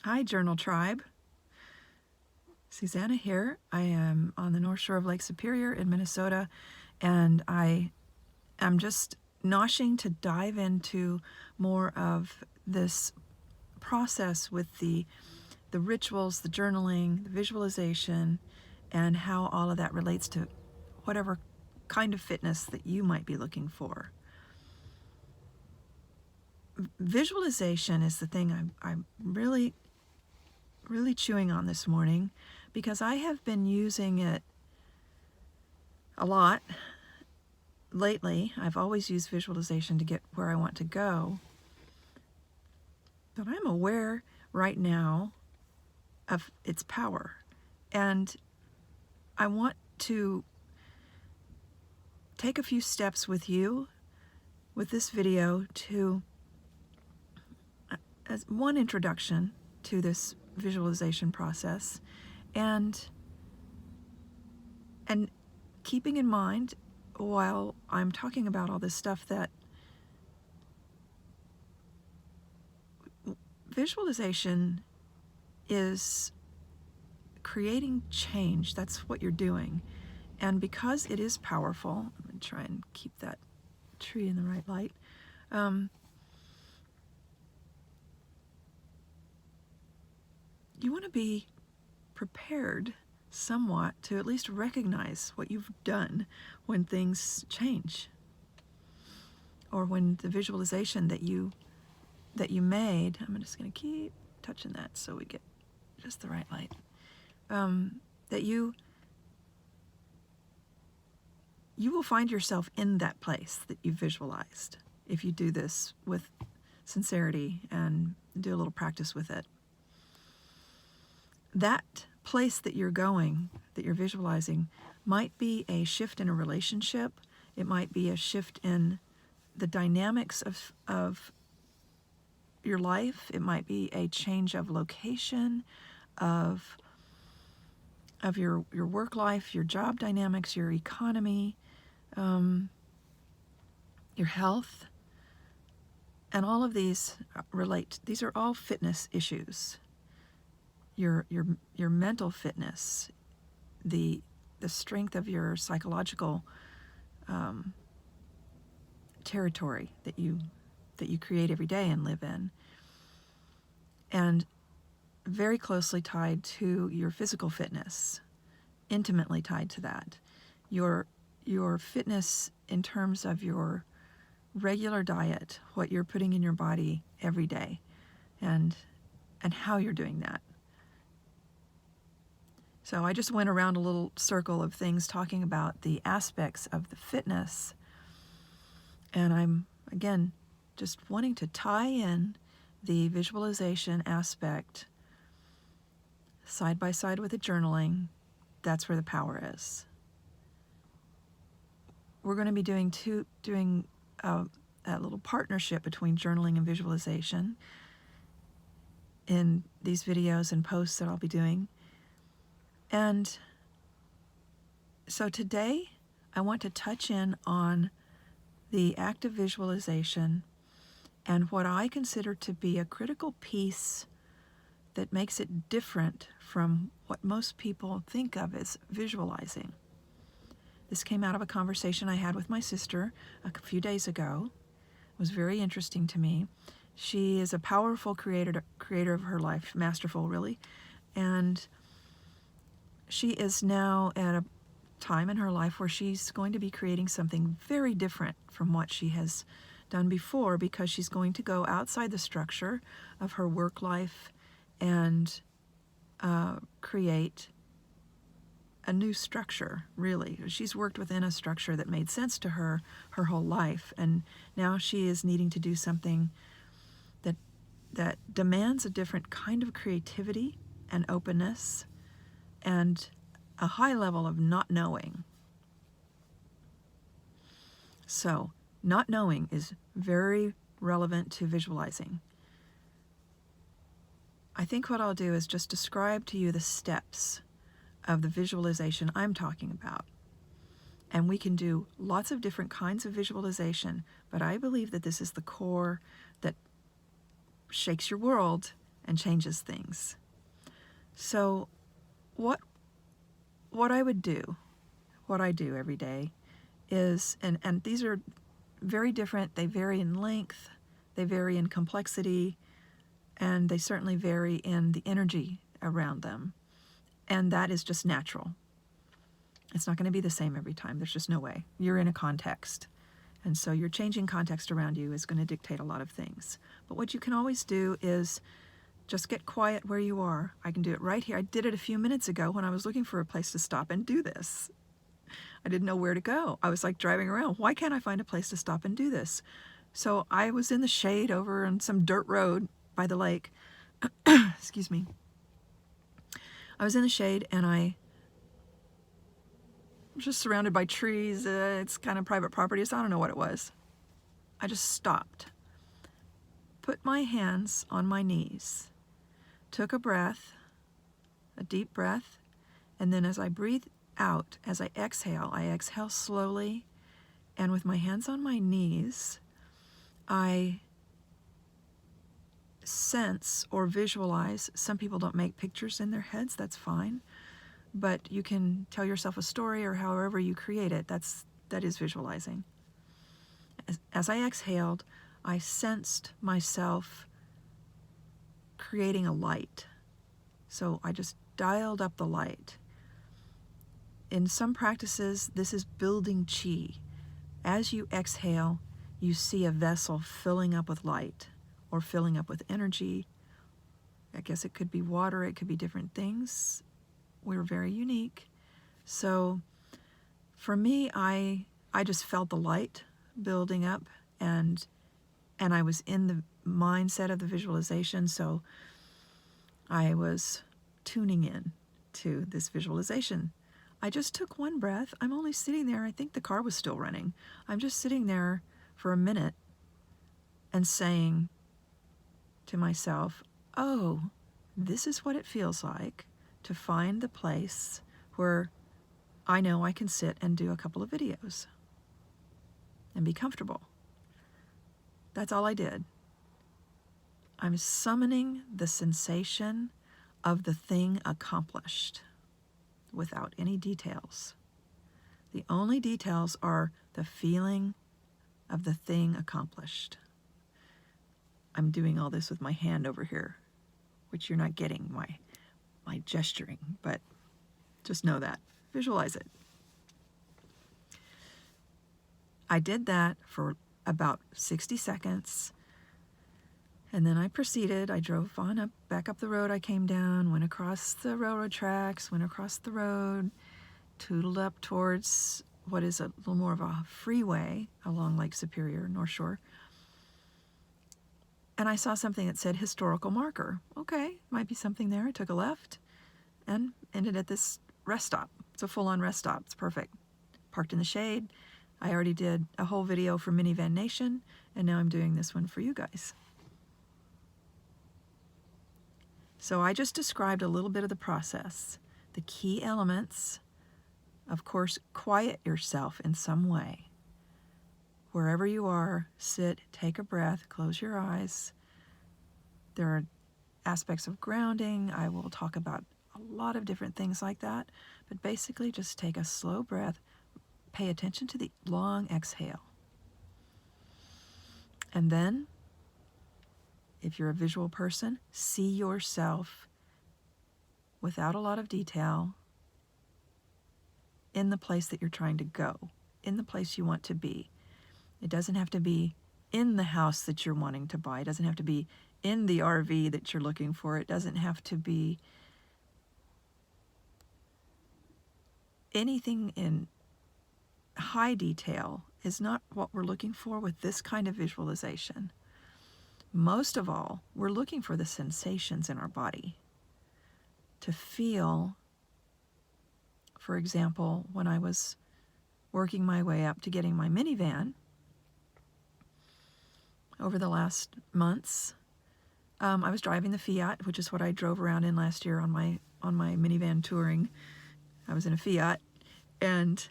Hi, Journal Tribe. Susanna here. I am on the North Shore of Lake Superior in Minnesota, and I am just noshing to dive into more of this process with the rituals, the journaling, the visualization, and how all of that relates to whatever kind of fitness that you might be looking for. Visualization is the thing I'm really chewing on this morning, because I have been using it a lot lately. I've always used visualization to get where I want to go, but I'm aware right now of its power, and I want to take a few steps with you with this video to, as one introduction to this visualization process, and keeping in mind while I'm talking about all this stuff that visualization is creating change. That's what you're doing. And because it is powerful, I'm going to try and keep that tree in the right light. You want to be prepared somewhat to at least recognize what you've done when things change, or when the visualization that you made, I'm just going to keep touching that so we get just the right light, that you will find yourself in that place that you visualized if you do this with sincerity and do a little practice with it. That place that you're going, that you're visualizing, might be a shift in a relationship. It might be a shift in the dynamics of your life. It might be a change of location, of your work life, your job dynamics, your economy, your health. And all of these relate. These are all fitness issues. Your mental fitness, the strength of your psychological territory that you create every day and live in, and very closely tied to your physical fitness, intimately tied to that. Your fitness in terms of your regular diet, what you're putting in your body every day, and how you're doing that. So I just went around a little circle of things talking about the aspects of the fitness, and I'm, again, just wanting to tie in the visualization aspect side by side with the journaling. That's where the power is. We're going to be doing a little partnership between journaling and visualization in these videos and posts that I'll be doing. And so today I want to touch in on the act of visualization and what I consider to be a critical piece that makes it different from what most people think of as visualizing. This came out of a conversation I had with my sister a few days ago. It was very interesting to me. She is a powerful creator of her life, masterful really, and she is now at a time in her life where she's going to be creating something very different from what she has done before, because she's going to go outside the structure of her work life and create a new structure, really. She's worked within a structure that made sense to her whole life, and now she is needing to do something that demands a different kind of creativity and openness and a high level of not knowing. So, not knowing is very relevant to visualizing. I think what I'll do is just describe to you the steps of the visualization I'm talking about. And we can do lots of different kinds of visualization, but I believe that this is the core that shakes your world and changes things. So what I would do, what I do every day is, and these are very different, they vary in length, they vary in complexity, and they certainly vary in the energy around them. And that is just natural. It's not going to be the same every time. There's just no way. You're in a context. And so your changing context around you is going to dictate a lot of things. But what you can always do is just get quiet where you are. I can do it right here. I did it a few minutes ago when I was looking for a place to stop and do this. I didn't know where to go. I was like driving around. Why can't I find a place to stop and do this? So I was in the shade over on some dirt road by the lake. Excuse me. I was in the shade and I was just surrounded by trees. It's kind of private property, so I don't know what it was. I just stopped, put my hands on my knees, took a breath, a deep breath, and then as I breathe out, as I exhale slowly, and with my hands on my knees, I sense or visualize. Some people don't make pictures in their heads, that's fine, but you can tell yourself a story or however you create it. That is visualizing. As I exhaled, I sensed myself creating a light. So I just dialed up the light. In some practices, this is building chi. As you exhale, you see a vessel filling up with light or filling up with energy. I guess it could be water, it could be different things. We're very unique. So for me, I just felt the light building up, and I was in the mindset of the visualization, so I was tuning in to this visualization. I just took one breath. I'm only sitting there. I think the car was still running. I'm just sitting there for a minute and saying to myself, oh, this is what it feels like to find the place where I know I can sit and do a couple of videos and be comfortable. That's all I did. I'm summoning the sensation of the thing accomplished without any details. The only details are the feeling of the thing accomplished. I'm doing all this with my hand over here, which you're not getting my gesturing, but just know that. Visualize it. I did that for about 60 seconds, and then I proceeded. I drove on back up the road I came down, went across the railroad tracks, went across the road, tootled up towards what is a little more of a freeway along Lake Superior, North Shore. And I saw something that said historical marker. Okay, might be something there. I took a left and ended at this rest stop. It's a full-on rest stop. It's perfect. Parked in the shade. I already did a whole video for Minivan Nation, and now I'm doing this one for you guys. So I just described a little bit of the process. The key elements, of course, quiet yourself in some way. Wherever you are, sit, take a breath, close your eyes. There are aspects of grounding. I will talk about a lot of different things like that, but basically just take a slow breath. Pay attention to the long exhale. And then, if you're a visual person, see yourself without a lot of detail in the place that you're trying to go, in the place you want to be. It doesn't have to be in the house that you're wanting to buy. It doesn't have to be in the RV that you're looking for. It doesn't have to be anything in high detail is not what we're looking for with this kind of visualization. Most of all, we're looking for the sensations in our body. To feel, for example, when I was working my way up to getting my minivan over the last months, I was driving the Fiat, which is what I drove around in last year on my minivan touring. I was in a Fiat and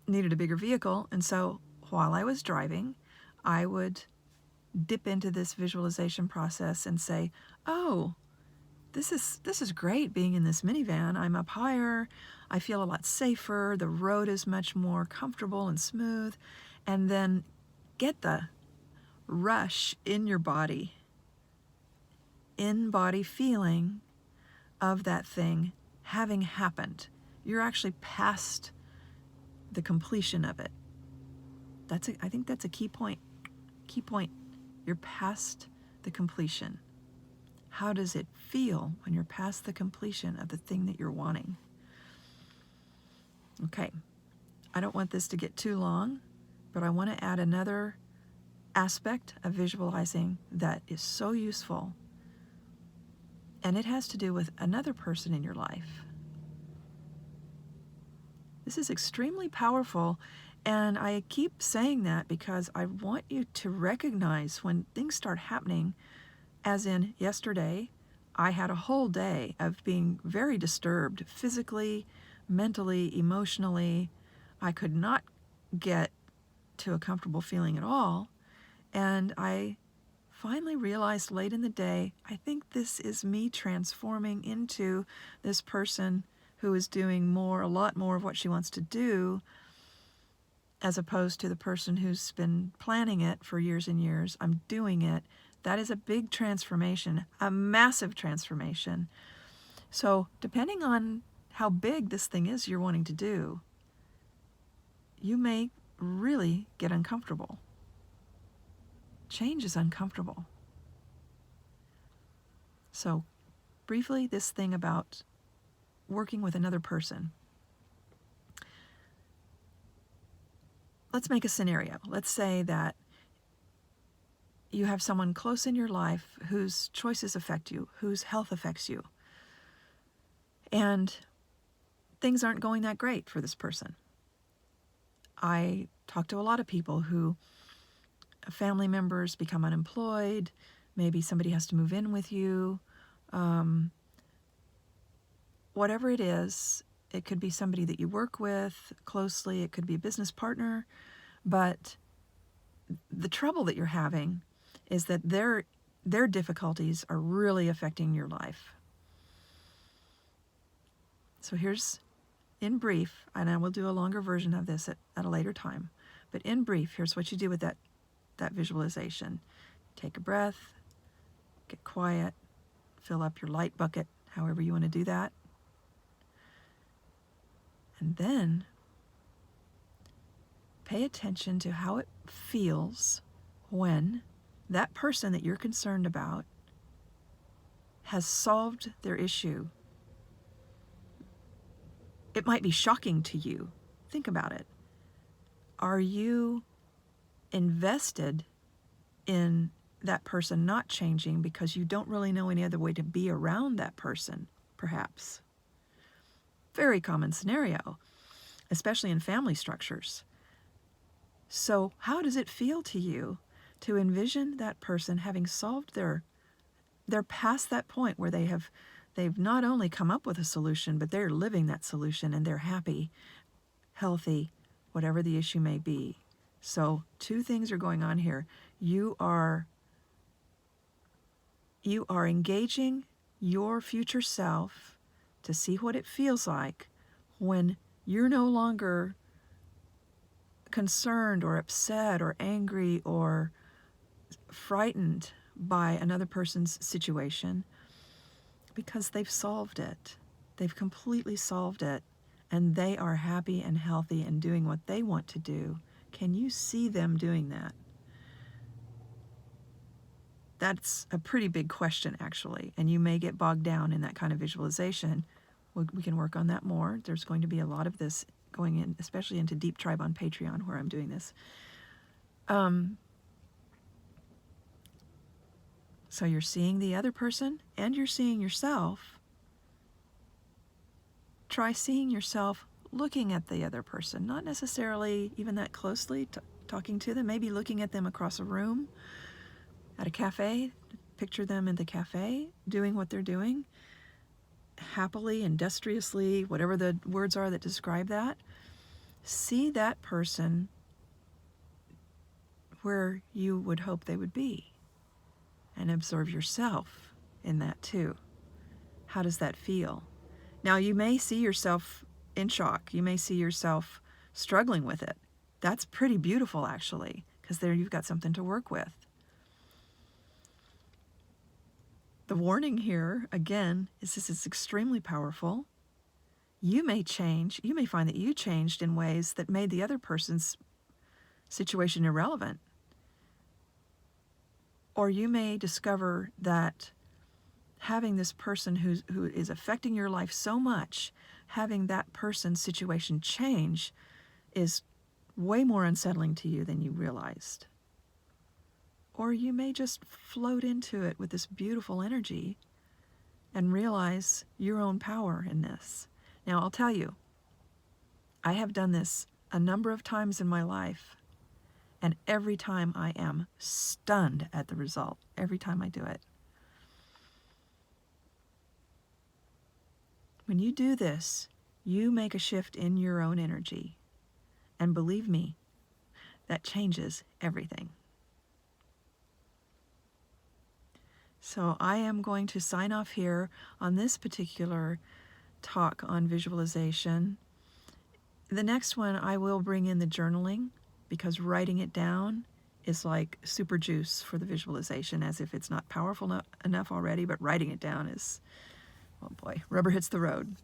needed a bigger vehicle, and so while I was driving, I would dip into this visualization process and say, oh, this is great being in this minivan. I'm up higher. I feel a lot safer. The road is much more comfortable and smooth. And then get the rush in your body, in-body feeling of that thing having happened. You're actually past the completion of it. I think that's a key point. Key point. You're past the completion. How does it feel when you're past the completion of the thing that you're wanting? Okay, I don't want this to get too long, but I want to add another aspect of visualizing that is so useful, and it has to do with another person in your life. This is extremely powerful, and I keep saying that because I want you to recognize when things start happening, as in yesterday, I had a whole day of being very disturbed physically, mentally, emotionally. I could not get to a comfortable feeling at all. And I finally realized late in the day, I think this is me transforming into this person who is doing a lot more of what she wants to do, as opposed to the person who's been planning it for years and years. I'm doing it. That is a big transformation, a massive transformation. So depending on how big this thing is you're wanting to do, you may really get uncomfortable. Change is uncomfortable. So briefly, this thing about working with another person. Let's make a scenario. Let's say that you have someone close in your life whose choices affect you, whose health affects you, and things aren't going that great for this person. I talk to a lot of people who family members become unemployed, maybe somebody has to move in with you, whatever it is. It could be somebody that you work with closely, it could be a business partner, but the trouble that you're having is that their difficulties are really affecting your life. So here's, in brief, and I will do a longer version of this at a later time, but in brief, here's what you do with that visualization. Take a breath, get quiet, fill up your light bucket, however you want to do that. And then pay attention to how it feels when that person that you're concerned about has solved their issue. It might be shocking to you. Think about it. Are you invested in that person not changing because you don't really know any other way to be around that person, perhaps? Very common scenario, especially in family structures. So how does it feel to you to envision that person having solved they're past that point where they've not only come up with a solution, but they're living that solution and they're happy, healthy, whatever the issue may be. So two things are going on here. You are engaging your future self to see what it feels like when you're no longer concerned or upset or angry or frightened by another person's situation, because they've solved it. They've completely solved it, and they are happy and healthy and doing what they want to do. Can you see them doing that? That's a pretty big question, actually, and you may get bogged down in that kind of visualization. We can work on that more. There's going to be a lot of this going in, especially into Deep Tribe on Patreon, where I'm doing this. So you're seeing the other person and you're seeing yourself. Try seeing yourself looking at the other person, not necessarily even that closely, talking to them, maybe looking at them across a room, at a cafe. Picture them in the cafe doing what they're doing, happily, industriously, whatever the words are that describe that. See that person where you would hope they would be. And observe yourself in that too. How does that feel? Now, you may see yourself in shock. You may see yourself struggling with it. That's pretty beautiful, actually, because there you've got something to work with. The warning here, again, is this is extremely powerful. You may change. You may find that you changed in ways that made the other person's situation irrelevant. Or you may discover that having this person who is affecting your life so much, having that person's situation change is way more unsettling to you than you realized. Or you may just float into it with this beautiful energy and realize your own power in this. Now, I'll tell you, I have done this a number of times in my life, and every time I am stunned at the result, every time I do it. When you do this, you make a shift in your own energy. And believe me, that changes everything. So I am going to sign off here on this particular talk on visualization. The next one, I will bring in the journaling, because writing it down is like super juice for the visualization, as if it's not powerful enough already, but writing it down is, oh boy, rubber hits the road.